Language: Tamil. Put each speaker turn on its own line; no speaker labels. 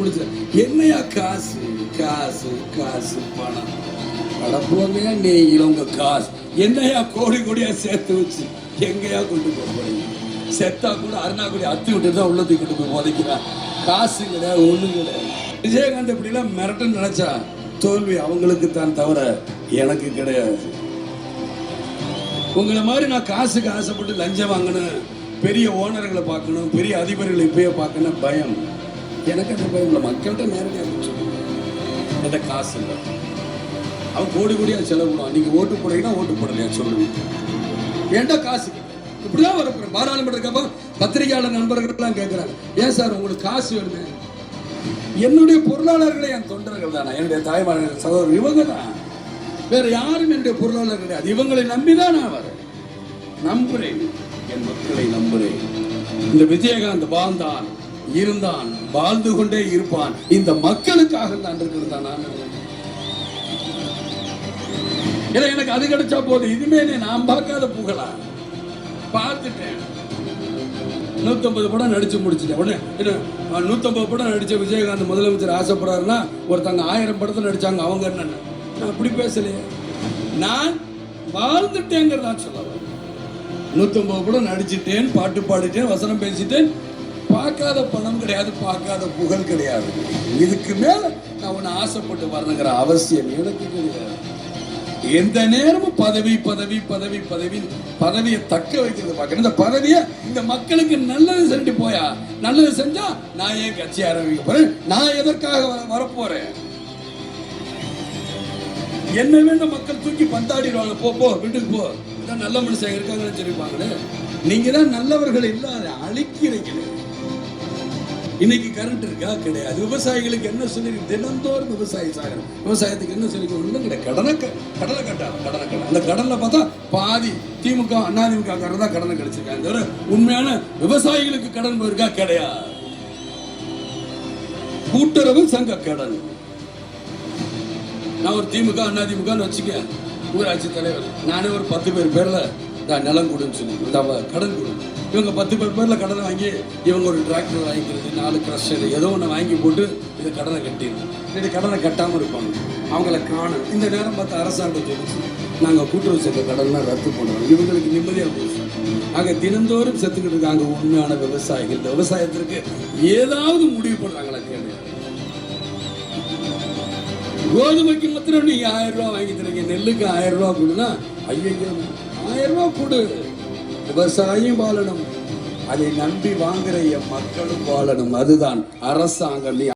முடிச்சு என்னையா காசு காசு காசு பணம் கடப்போங்க நீங்களும் உங்க காசு என்னையா கோடி கோடியா சேர்த்து வச்சு எங்கயா கொண்டு போறீங்க? செத்தா கூட அருணாக்குடி அத்தி விட்டு தான் உள்ள தூக்கிட்டு போய் போதைக்கிறான். காசு கிடையாது, ஒண்ணு கிடையாது. விஜயகாந்த் இப்படி எல்லாம் மிரட்டுன்னு நினைச்சா தோல்வி அவங்களுக்கு தான் தவிர எனக்கு கிடையாது. உங்களை மாதிரி நான் காசுக்கு ஆசைப்பட்டு லஞ்சம் வாங்கணும், பெரிய ஓனர்களை பார்க்கணும், பெரிய அதிபர்களை இப்பயே பார்க்கணும் பயம். எனக்கு அந்த பயம் இல்லை. மக்கள்கிட்ட நேரடியாக சொல்லுங்க, எந்த காசு இல்லை. அவன் கோடி கோடியா செலவிடும். நீங்க ஓட்டு போடுறீங்கன்னா ஓட்டு போடலையா சொல்லுங்க. ஏன்டா காசு இப்படிதான் வரப்போற பாராளுமன்ற பத்திரிகையாளர் நண்பர்கள் எல்லாம் கேட்கிறாங்க, ஏன் சார் உங்களுக்கு காசு வேணுமே? என்னுடைய பொருளாளர்களே என் தொண்டர்கள் தானே, என்னுடைய தாய்மார்கள் சகோதரர் இவங்க தான், வேற யாரும் என்னுடைய பொருளாளர் கிடையாது. இவங்களை நம்பிதான் நான் வரேன். நம்புறேன், என் மக்களை நம்புறேன். இந்த விஜயகாந்த் வாழ்ந்தான், இருந்தான், வாழ்ந்து கொண்டே இருப்பான். இந்த மக்களுக்காக தான் இருக்கிறது தான் நான். எனக்கு அது கிடைச்சா போதும். இதுமே நான் பார்க்காத புகழா பார்த்துட்டேன். 150 படம் நடிச்சு முடிச்சுட்டேன். உடனே 150 படம் நடிச்ச விஜயகாந்த் முதலமைச்சர் ஆசைப்படுறாருன்னா ஒருத்தங்க 1000 படத்தில் நடிச்சாங்க அவங்க என்னன்னு நான் அப்படி பேசலையே. நான் வாழ்ந்துட்டேங்கிறதா சொல்ல 150 படம் நடிச்சுட்டேன், பாட்டு பாடிட்டேன், வசனம் பேசிட்டேன். பார்க்காத பணம் கிடையாது, பார்க்காத புகழ் கிடையாது. இதுக்கு மேல நான் உன்னை ஆசைப்பட்டு வரணுங்கிற அவசியம் எனக்கு கிடையாது. எந்த நேரமும் பதவி பதவி பதவி பதவி பதவியை தக்க வைக்கிறது பார்க்கணும். இந்த பதவியை இந்த மக்களுக்கு நல்லது செஞ்சு போயா, நல்லது செஞ்சா நான் ஏன் கட்சி ஆரம்பிக்க போறேன்? நான் எதற்காக வரப்போறேன்? என்ன வேண்டும் மக்கள் தூக்கி பந்தாடிடுவாங்க. போ வீட்டுக்கு போ, இதான் நல்ல மனுஷன் இருக்காங்கன்னு சொல்லிப்பாங்களே. நீங்க தான் நல்லவர்கள் இல்லாத அழிக்கிறீங்களே. இன்னைக்கு கரண்ட் இருக்கா? கிடையாது. விவசாயிகளுக்கு என்ன சொல்லி தினந்தோறும் விவசாயி சாகணும். விவசாயத்துக்கு என்ன சொல்லி ஒன்றும் கிடையாது. கடனை கட்டாங்க, கடனை கட்ட. அந்த கடனில் பார்த்தா பாதி திமுக அதிமுக தான் கடனை கிடைச்சிருக்காங்க தவிர உண்மையான விவசாயிகளுக்கு கடன் போயிருக்கா? கிடையாது. கூட்டுறவு சங்க கடன். நான் ஒரு திமுக அதிமுக வச்சுக்க, ஊராட்சி தலைவர், நானே ஒரு 10 பேர் பேர்ல நிலம் கொடுன்னு சொல்லி கடன் கொடு. இவங்க 10 பேர்ல கடனை வாங்கி இவங்க ஒரு டிராக்டர் வாங்கிக்கிறது, 4 கிரஷர் ஏதோ ஒன்று வாங்கி போட்டு இதை கடனை கட்டிடணும். இதை கடனை கட்டாமல் இருப்பாங்க, அவங்கள காணும். இந்த நேரம் பார்த்து அரசாங்கம் சொல்லிச்சு, நாங்கள் கூட்டுறவு சங்க கடன்லாம் ரத்து பண்ணுறோம், இவங்களுக்கு நிம்மதியாக போச்சு. ஆக தினந்தோறும் செத்துக்கிட்டு இருக்காங்க உண்மையான விவசாயிகள். இந்த விவசாயத்திற்கு ஏதாவது முடிவு பண்ணுறாங்களா? கேள்வி. கோதுமைக்கு மாத்திரம் நீங்க 1000 ரூபாய் வாங்கி தரீங்க, நெல்லுக்கு 1000 ரூபாய் கொடுனா ஐயோ 1000 ரூபாய் கொடு. விவசாயம் வாழணும், அதை நம்பி வாங்குற என் மக்களும் வாழணும். அதுதான் அரசாங்கம்.